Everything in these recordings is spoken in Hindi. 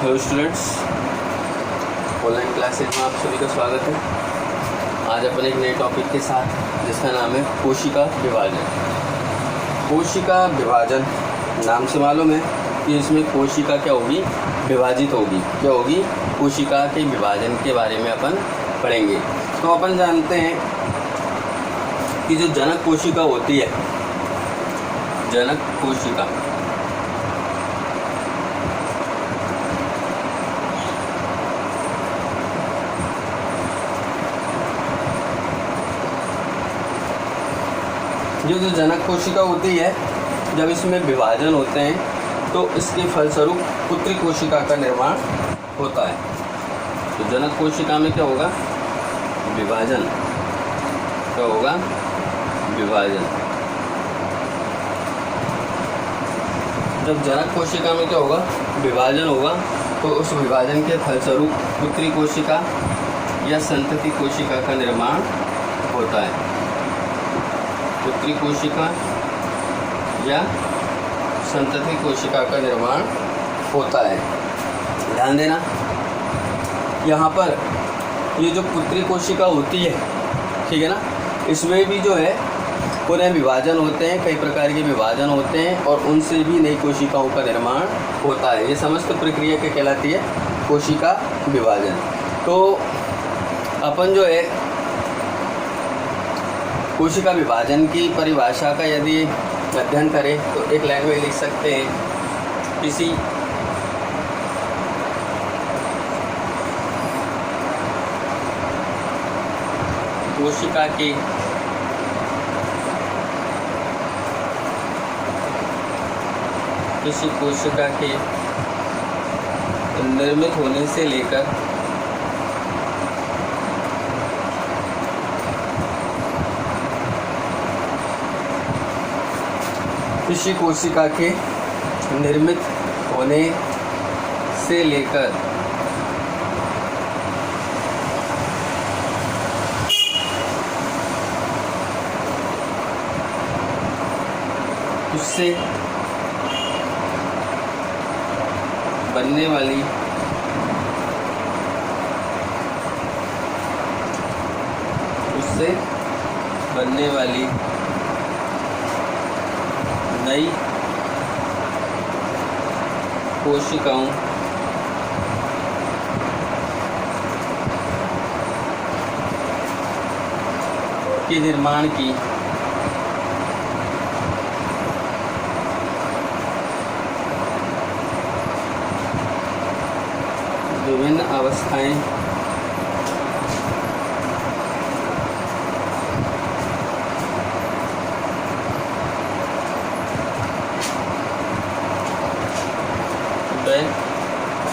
हेलो स्टूडेंट्स, ऑनलाइन क्लासेज में आप सभी का स्वागत है। आज अपन एक नए टॉपिक के साथ जिसका नाम है कोशिका विभाजन। कोशिका विभाजन नाम से मालूम है कि इसमें कोशिका क्या होगी, विभाजित होगी। क्या होगी? कोशिका के विभाजन के बारे में अपन पढ़ेंगे। तो अपन जानते हैं कि जो जनक कोशिका होती है, जनक कोशिका जो जनक कोशिका होती है, जब इसमें विभाजन होते हैं तो इसके फलस्वरूप पुत्री कोशिका का निर्माण होता है। तो जनक कोशिका में क्या होगा? विभाजन। क्या होगा? विभाजन। जब जनक कोशिका में क्या होगा? विभाजन होगा, तो उस विभाजन के फलस्वरूप पुत्री कोशिका या संतति कोशिका का निर्माण होता है। पुत्री कोशिका या संतति कोशिका का निर्माण होता है। ध्यान देना, यहाँ पर ये जो पुत्री कोशिका होती है, ठीक है ना, इसमें भी जो है पुनः विभाजन होते हैं, कई प्रकार के विभाजन होते हैं और उनसे भी नई कोशिकाओं का निर्माण होता है। ये समस्त प्रक्रिया क्या कहलाती है? कोशिका विभाजन। तो अपन जो है कोशिका विभाजन की परिभाषा का यदि अध्ययन करें तो एक लाइन में लिख सकते हैं, किसी कोशिका के निर्मित होने से लेकर किसी कोशिका के निर्मित होने से लेकर उससे बनने वाली नई कोशिकाओं के निर्माण की विभिन्न अवस्थाएं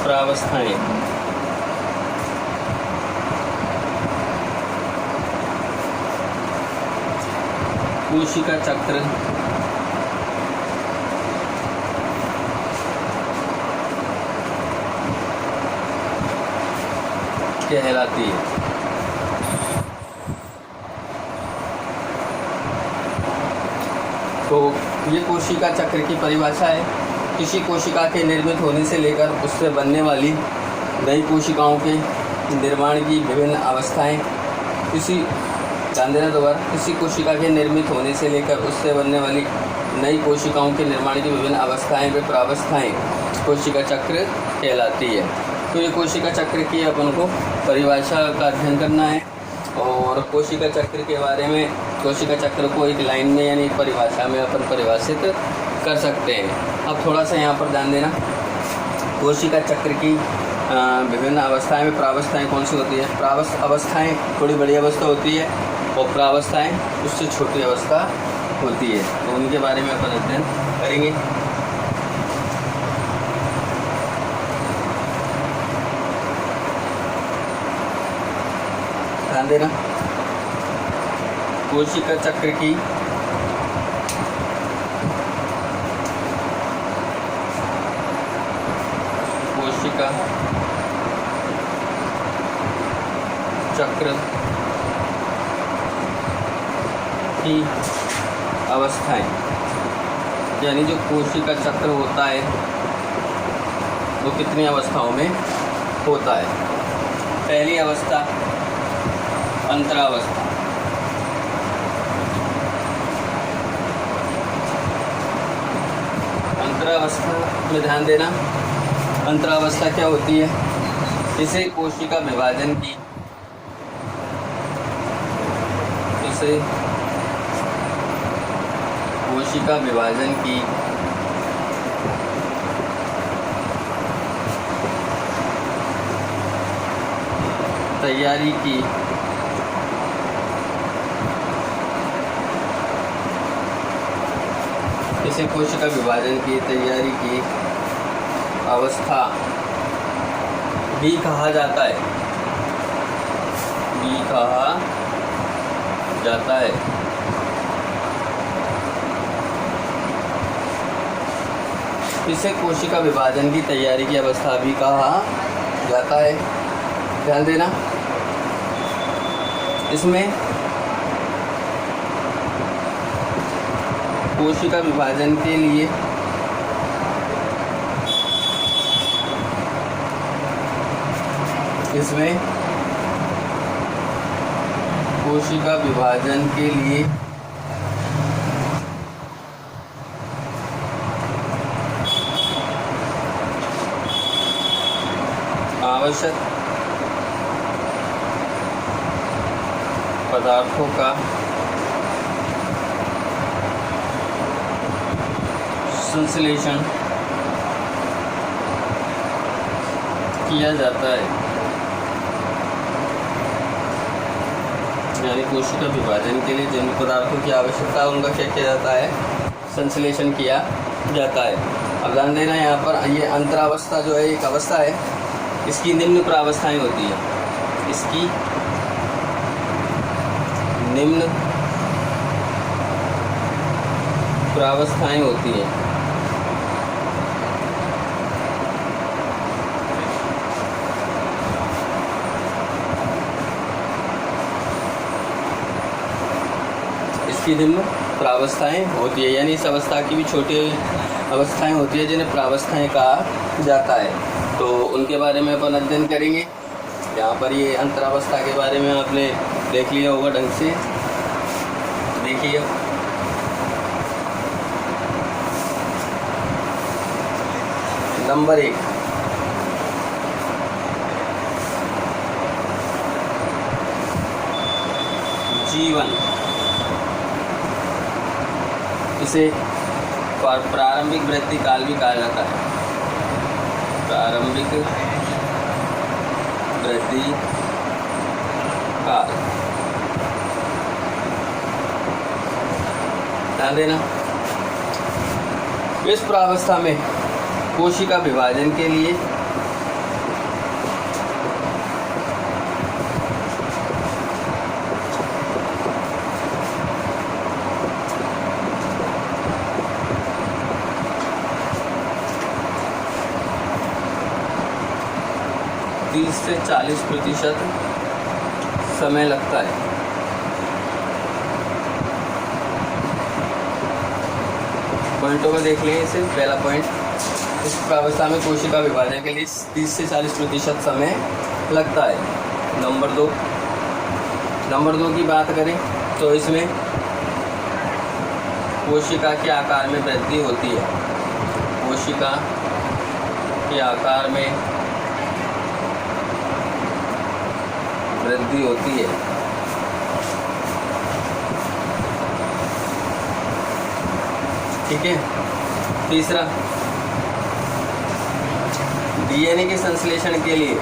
प्रावस्थाएं कोशिका चक्र कहलाती है। तो ये कोशिका चक्र की परिभाषा है। किसी कोशिका के निर्मित होने से लेकर उससे बनने वाली नई कोशिकाओं के निर्माण की विभिन्न अवस्थाएं, किसी कोशिका के निर्मित होने से लेकर उससे बनने वाली नई कोशिकाओं के निर्माण की विभिन्न अवस्थाएं व प्रावस्थाएं कोशिका चक्र कहलाती है। तो ये कोशिका चक्र की अपन को परिभाषा का अध्ययन करना है और कोशिका चक्र के बारे में, कोशिका चक्र को एक लाइन में यानी एक परिभाषा में अपन परिभाषित कर सकते हैं। अब थोड़ा सा यहाँ पर ध्यान देना, कोशिका चक्र की विभिन्न अवस्थाएं में प्रावस्थाएं कौन सी होती है? अवस्थाएं थोड़ी बड़ी अवस्था होती है और प्रावस्थाएं उससे छोटी अवस्था होती है। तो उनके बारे में अपन अध्ययन करेंगे। ध्यान देना, कोशिका चक्र की कोशिका चक्र की अवस्थाएं, यानी जो कोशिका चक्र होता है वो कितनी अवस्थाओं में होता है। पहली अवस्था अंतरावस्था। अंतरावस्था में ध्यान देना, अंतरावस्था क्या होती है? इसे कोशिका विभाजन की तैयारी की अवस्था भी कहा जाता है। इसे कोशिका विभाजन की तैयारी की अवस्था भी कहा जाता है। ध्यान देना, इसमें कोशिका विभाजन के लिए आवश्यक पदार्थों का संश्लेषण किया जाता है। यानी कोशिका विभाजन के लिए जिन पदार्थों की आवश्यकता है उनका क्या किया जाता है? संश्लेषण किया जाता है। अब ध्यान देना, यहाँ पर ये अंतरावस्था जो है एक अवस्था है, इसकी निम्न प्रावस्थाएं होती है। इसकी निम्न प्रावस्थाएं होती हैं। इसकी निम्न प्रावस्थाएं होती है, यानी इस अवस्था की भी छोटी अवस्थाएं होती है जिन्हें प्रावस्थाएं कहा जाता है। तो उनके बारे में अपन अध्ययन करेंगे। यहाँ पर ये अंतरावस्था के बारे में आपने देख लिया होगा ढंग से। देखिए, नंबर 1, जीवन। इसे प्रारंभिक वृद्धि काल भी कहा जाता है। प्रारंभिक वृद्धि काल। ध्यान देना, इस प्रावस्था में कोशिका विभाजन के लिए से 40% समय लगता है। पॉइंटों को देख लें। इसे पहला पॉइंट, इस प्रावस्था में कोशिका विभाजन के लिए 30 से 40% समय लगता है। नंबर दो की बात करें तो इसमें कोशिका के आकार में वृद्धि होती है। कोशिका के आकार में वृद्धि होती है। ठीक है। तीसरा, डीएनए के संश्लेषण के लिए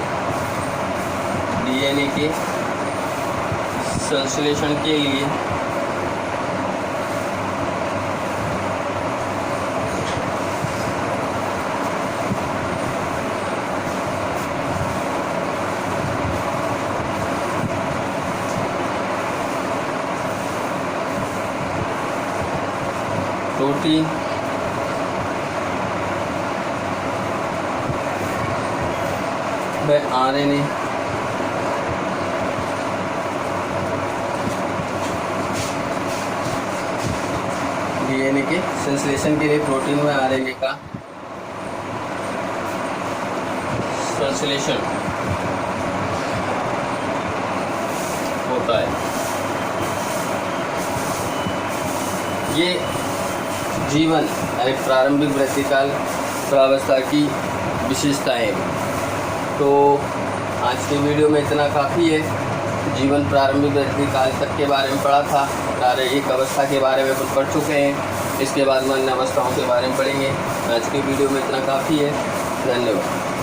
प्रोटीन व आरएनए डीएनए के संश्लेषण के लिए प्रोटीन व आरएनए का ट्रांसलेशन होता है। ये जीवन यानी प्रारंभिक वृत्तिकाल प्रावस्था की विशेषताएं। तो आज के वीडियो में इतना काफ़ी है। जीवन प्रारंभिक वृत्तिकाल तक के बारे में पढ़ा था, शारीरिक अवस्था के बारे में कुछ पढ़ चुके हैं। इसके बाद में अन्य अवस्थाओं के बारे में पढ़ेंगे। आज के वीडियो में इतना काफ़ी है। धन्यवाद।